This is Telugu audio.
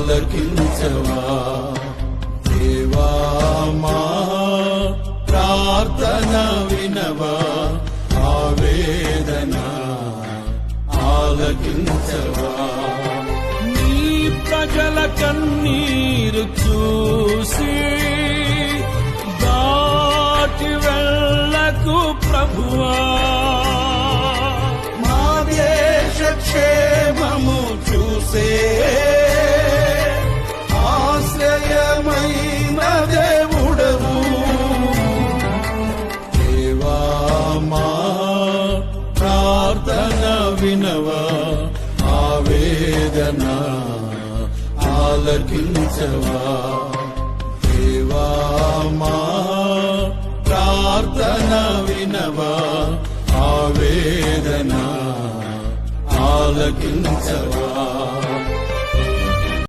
ఆలకించవా దేవా మా ప్రార్థన వినవా ఆవేదన ఆలకించవా నీ ప్రజల కన్నీరు చూసి దాటి వెళ్ళకు ప్రభువా మా దేశ క్షేమము చూసే ఆశ్రయమైన దేవుడవు దేవా మా ప్రార్థన వినవా ఆవేదన ఆలకించవా దేవా మా ప్రార్థన వినవా ఆవేదన ఆలకించవా